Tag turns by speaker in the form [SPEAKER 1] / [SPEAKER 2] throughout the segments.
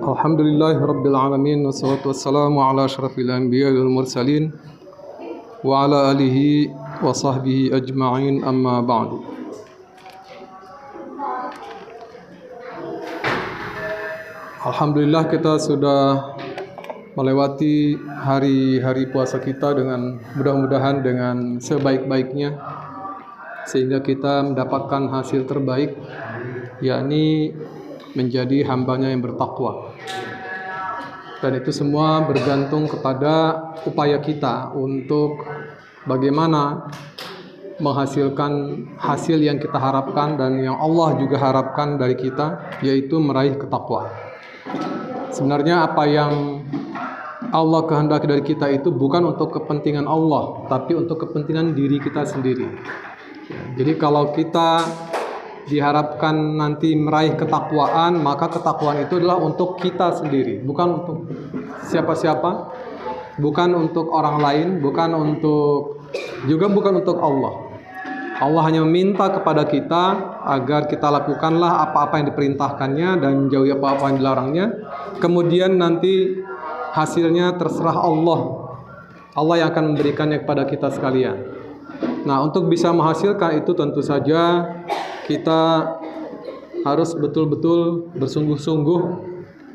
[SPEAKER 1] Alhamdulillahi Rabbil Alamin. Wassalatu wassalamu ala ashrafil anbiya wal mursalin wa ala alihi wa sahbihi ajma'in, amma ba'du. Alhamdulillah, kita sudah melewati hari-hari puasa kita dengan mudah-mudahan dengan sebaik-baiknya, sehingga kita mendapatkan hasil terbaik, yakni menjadi hambanya yang bertakwa. Dan itu semua bergantung kepada upaya kita untuk bagaimana menghasilkan hasil yang kita harapkan dan yang Allah juga harapkan dari kita, yaitu meraih ketakwaan. Sebenarnya apa yang Allah kehendaki dari kita itu bukan untuk kepentingan Allah, tapi untuk kepentingan diri kita sendiri. Jadi kalau kita diharapkan nanti meraih ketakwaan, maka ketakwaan itu adalah untuk kita sendiri, bukan untuk siapa-siapa, bukan untuk orang lain, bukan untuk Allah. Allah hanya meminta kepada kita agar kita lakukanlah apa-apa yang diperintahkannya dan jauhi apa-apa yang dilarangnya. Kemudian nanti hasilnya terserah Allah. Allah yang akan memberikannya kepada kita sekalian. Nah, untuk bisa menghasilkan itu tentu saja kita harus betul-betul bersungguh-sungguh,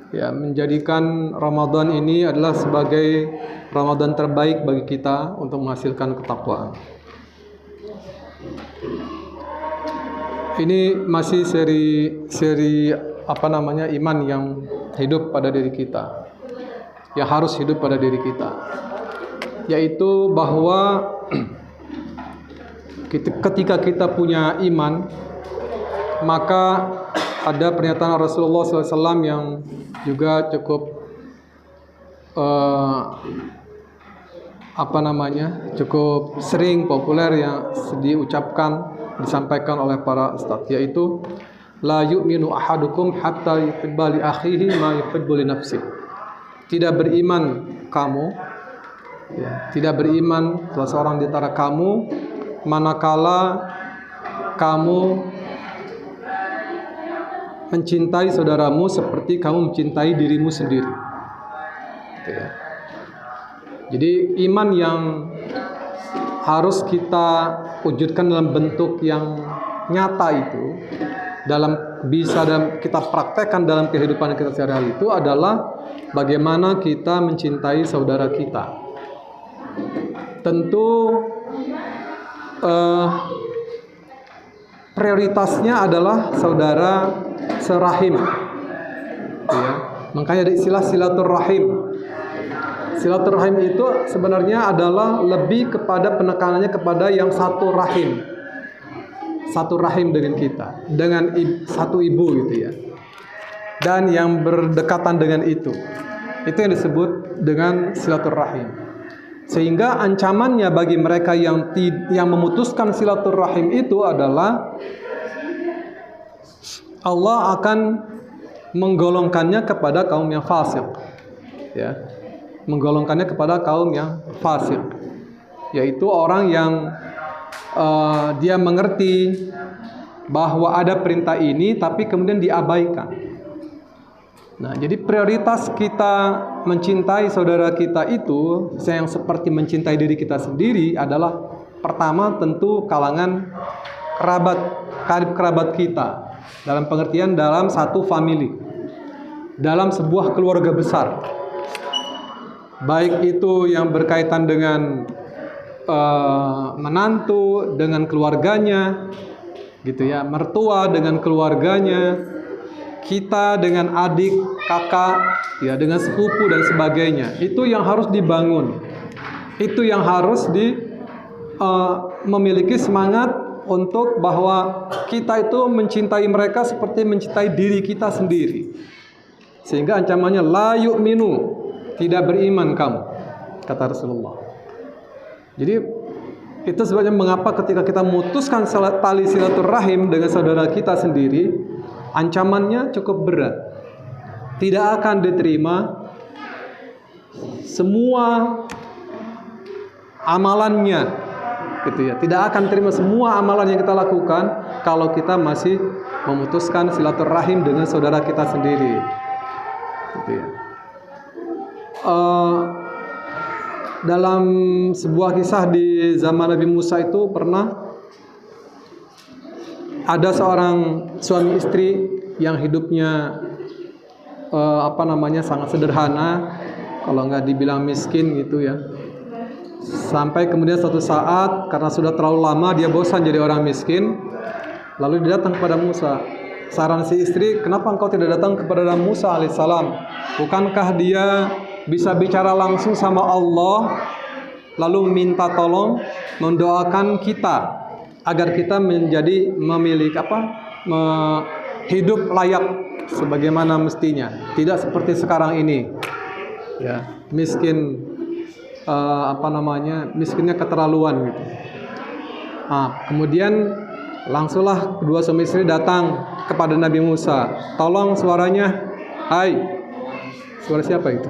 [SPEAKER 1] ya, menjadikan Ramadan ini adalah sebagai Ramadan terbaik bagi kita untuk menghasilkan ketakwaan. Ini masih seri iman yang hidup pada diri kita, yang harus hidup pada diri kita, yaitu bahwa ketika kita punya iman, maka ada pernyataan Rasulullah SAW yang juga cukup cukup sering populer yang disampaikan oleh para ustadz, yaitu la yu'minu ahadukum hatta yuhibba li akhihi ma yuhibbu li nafsihi. Tidak beriman salah seorang di antara kamu manakala kamu mencintai saudaramu seperti kamu mencintai dirimu sendiri. Jadi iman yang harus kita wujudkan dalam bentuk yang nyata itu, bisa kita praktekkan dalam kehidupan kita sehari-hari, itu adalah bagaimana kita mencintai saudara kita. Tentu prioritasnya adalah saudara serahim, ya. Makanya ada istilah silaturrahim. Silaturrahim itu sebenarnya adalah lebih kepada penekanannya kepada yang satu rahim dengan kita, dengan satu ibu gitu ya, dan yang berdekatan dengan itu yang disebut dengan silaturrahim. Sehingga ancamannya bagi mereka yang memutuskan silaturrahim itu adalah Allah akan menggolongkannya kepada kaum yang fasik, ya, menggolongkannya kepada kaum yang fasik, yaitu orang yang dia mengerti bahwa ada perintah ini tapi kemudian diabaikan. Nah, jadi prioritas kita mencintai saudara kita itu yang seperti mencintai diri kita sendiri adalah pertama tentu kalangan kerabat kita, dalam pengertian dalam satu family, dalam sebuah keluarga besar, baik itu yang berkaitan dengan menantu dengan keluarganya, gitu ya, mertua dengan keluarganya, kita dengan adik, kakak, ya, dengan sepupu dan sebagainya. Itu yang harus dibangun. Itu yang harus memiliki semangat untuk bahwa kita itu mencintai mereka seperti mencintai diri kita sendiri. Sehingga ancamannya la yu'minu, tidak beriman kamu, kata Rasulullah. Jadi itu sebabnya mengapa ketika kita memutuskan tali silaturahim dengan saudara kita sendiri, ancamannya cukup berat. Tidak akan diterima semua amalannya, gitu ya. Tidak akan terima semua amalan yang kita lakukan kalau kita masih memutuskan silaturahim dengan saudara kita sendiri. gitu ya. Dalam sebuah kisah di zaman Nabi Musa itu pernah ada seorang suami istri yang hidupnya sangat sederhana, kalau nggak dibilang miskin gitu ya. Sampai kemudian suatu saat karena sudah terlalu lama dia bosan jadi orang miskin, lalu dia datang kepada Musa. Saran si istri, kenapa engkau tidak datang kepada Musa alaihissalam? Bukankah dia bisa bicara langsung sama Allah, lalu minta tolong mendoakan kita agar kita menjadi memiliki hidup layak sebagaimana mestinya, tidak seperti sekarang ini ya, miskin miskinnya keterlaluan gitu. Kemudian langsunglah kedua suami istri datang kepada Nabi Musa. Tolong suaranya, hai. Suara siapa itu?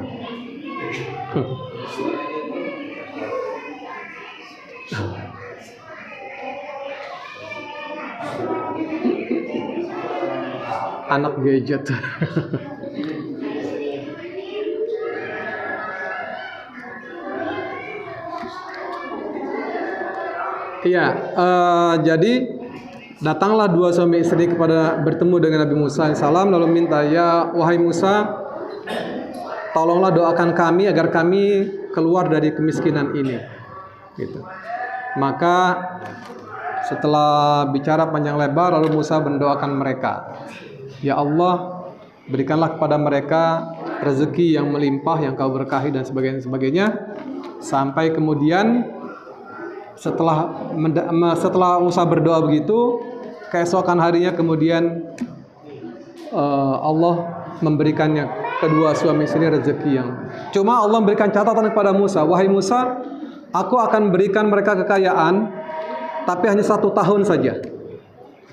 [SPEAKER 1] Anak gadget. Iya, jadi datanglah dua suami istri bertemu dengan Nabi Musa alaihissalam, lalu minta, ya wahai Musa, tolonglah doakan kami agar kami keluar dari kemiskinan ini. Gitu. Maka setelah bicara panjang lebar, lalu Musa mendoakan mereka. Ya Allah, berikanlah kepada mereka rezeki yang melimpah, yang kau berkahi dan sebagainya. Sampai kemudian setelah Musa berdoa begitu, keesokan harinya kemudian Allah memberikannya kedua suami istri rezeki yang. Cuma Allah memberikan catatan kepada Musa, wahai Musa, aku akan berikan mereka kekayaan, tapi hanya 1 tahun saja.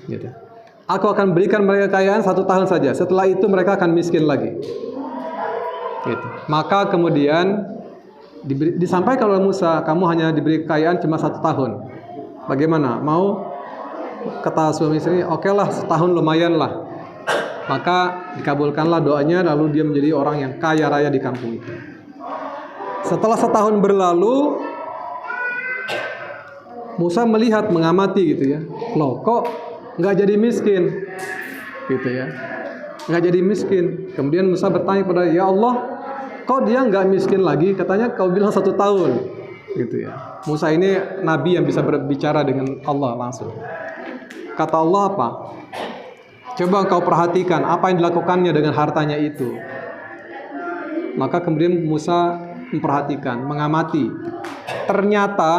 [SPEAKER 1] Gitu. Aku akan berikan mereka kekayaan 1 tahun saja. Setelah itu mereka akan miskin lagi. Gitu. Maka kemudian disampaikan oleh Musa, kamu hanya diberi kekayaan cuma 1 tahun. Bagaimana? Mau? Kata suami istri, oke lah, 1 tahun lumayan lah. Maka dikabulkanlah doanya, lalu dia menjadi orang yang kaya raya di kampung itu. Setelah 1 tahun berlalu, Musa melihat, mengamati gitu ya. Loh, kok nggak jadi miskin? Gitu ya. Nggak jadi miskin. Kemudian Musa bertanya kepada, ya Allah, kok dia nggak miskin lagi? Katanya kau bilang 1 tahun. Gitu ya. Musa ini nabi yang bisa berbicara dengan Allah langsung. Kata Allah apa? Coba engkau perhatikan apa yang dilakukannya dengan hartanya itu. Maka kemudian Musa memperhatikan, mengamati. Ternyata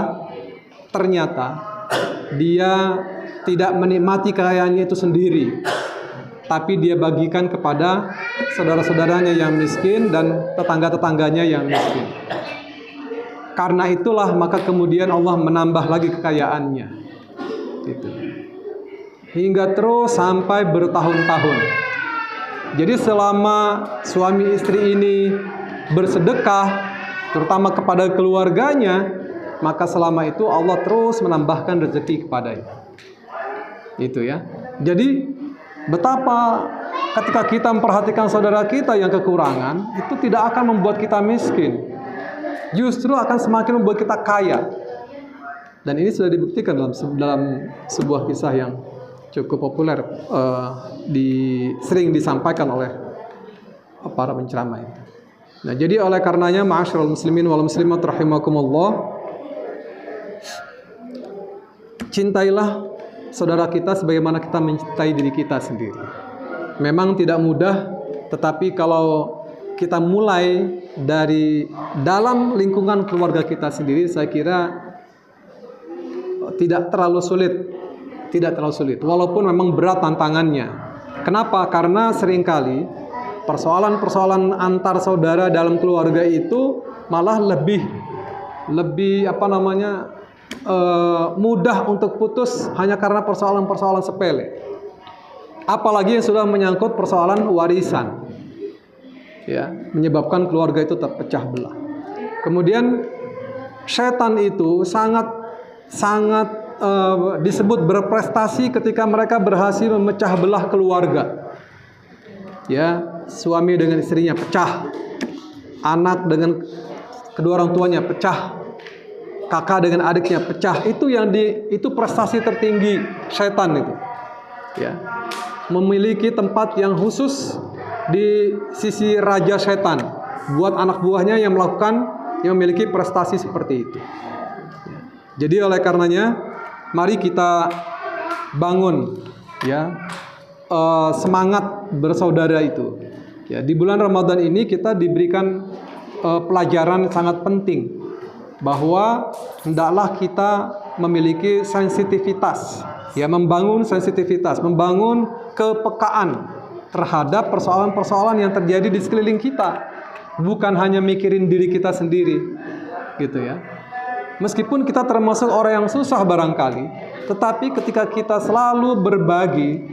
[SPEAKER 1] dia tidak menikmati kekayaannya itu sendiri, tapi dia bagikan kepada saudara-saudaranya yang miskin dan tetangga-tetangganya yang miskin. Karena itulah maka kemudian Allah menambah lagi kekayaannya. Gitu. Hingga terus sampai bertahun-tahun. Jadi selama suami istri ini bersedekah, terutama kepada keluarganya, maka selama itu Allah terus menambahkan rezeki kepadanya. Itu ya. Jadi betapa ketika kita memperhatikan saudara kita yang kekurangan, itu tidak akan membuat kita miskin. Justru akan semakin membuat kita kaya. Dan ini sudah dibuktikan dalam sebuah kisah yang cukup populer, sering disampaikan oleh para penceramah itu. Nah, jadi oleh karenanya, ma'asyiral muslimin wal muslimat rahimakumullah, cintailah saudara kita sebagaimana kita mencintai diri kita sendiri. Memang tidak mudah, tetapi kalau kita mulai dari dalam lingkungan keluarga kita sendiri, saya kira tidak terlalu sulit, walaupun memang berat tantangannya. Kenapa? Karena seringkali persoalan-persoalan antar saudara dalam keluarga itu malah lebih mudah untuk putus hanya karena persoalan-persoalan sepele. Apalagi yang sudah menyangkut persoalan warisan, ya, menyebabkan keluarga itu terpecah belah. Kemudian setan itu sangat disebut berprestasi ketika mereka berhasil memecah belah keluarga. Ya, suami dengan istrinya pecah, anak dengan kedua orang tuanya pecah, kakak dengan adiknya pecah. Itu prestasi tertinggi setan itu. Ya. Memiliki tempat yang khusus di sisi raja setan buat anak buahnya yang memiliki prestasi seperti itu. Jadi oleh karenanya mari kita bangun ya semangat bersaudara itu. Ya, di bulan Ramadan ini kita diberikan pelajaran sangat penting bahwa hendaklah kita memiliki sensitivitas, ya, membangun sensitivitas, membangun kepekaan terhadap persoalan-persoalan yang terjadi di sekeliling kita, bukan hanya mikirin diri kita sendiri, gitu ya. Meskipun kita termasuk orang yang susah barangkali, tetapi ketika kita selalu berbagi,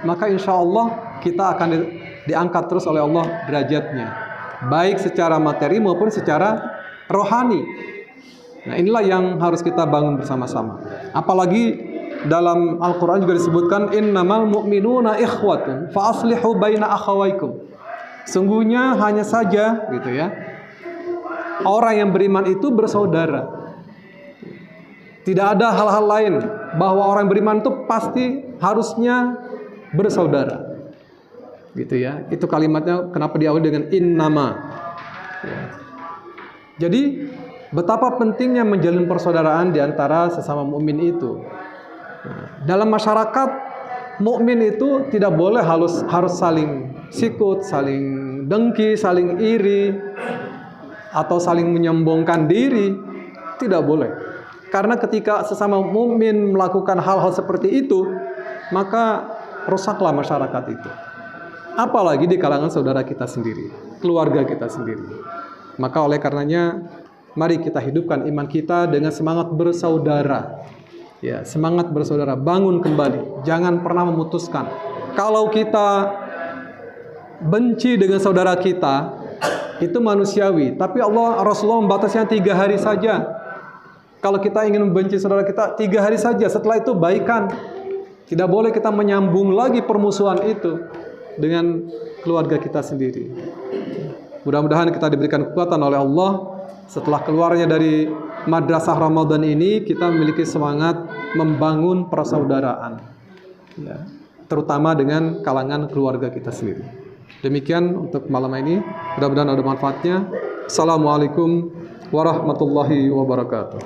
[SPEAKER 1] maka insya Allah kita akan diangkat terus oleh Allah derajatnya, baik secara materi maupun secara rohani. Nah, inilah yang harus kita bangun bersama-sama. Apalagi dalam Al-Quran juga disebutkan innamal mu'minuna ikhwatun fa aslihu baina akhawaikum. Sungguhnya hanya saja gitu ya, orang yang beriman itu bersaudara. Tidak ada hal-hal lain, bahwa orang beriman itu pasti harusnya bersaudara. Gitu ya. Itu kalimatnya kenapa diawali dengan innama. Ya. Jadi betapa pentingnya menjalin persaudaraan di antara sesama mukmin itu. Nah, dalam masyarakat mukmin itu tidak boleh harus saling sikut, saling dengki, saling iri, atau saling menyombongkan diri. Tidak boleh. Karena ketika sesama mukmin melakukan hal-hal seperti itu, maka rusaklah masyarakat itu. Apalagi di kalangan saudara kita sendiri, keluarga kita sendiri. Maka oleh karenanya, mari kita hidupkan iman kita dengan semangat bersaudara. Ya, semangat bersaudara, bangun kembali, jangan pernah memutuskan. Kalau kita benci dengan saudara kita, itu manusiawi, tapi Rasulullah membatasnya 3 hari saja. Kalau kita ingin membenci saudara kita 3 hari saja, setelah itu baikan. Tidak boleh kita menyambung lagi permusuhan itu dengan keluarga kita sendiri. Mudah-mudahan kita diberikan kekuatan oleh Allah. Setelah keluarnya dari madrasah Ramadan ini, kita memiliki semangat membangun persaudaraan, ya, terutama dengan kalangan keluarga kita sendiri. Demikian untuk malam ini, mudah-mudahan ada manfaatnya. Assalamualaikum warahmatullahi wabarakatuh.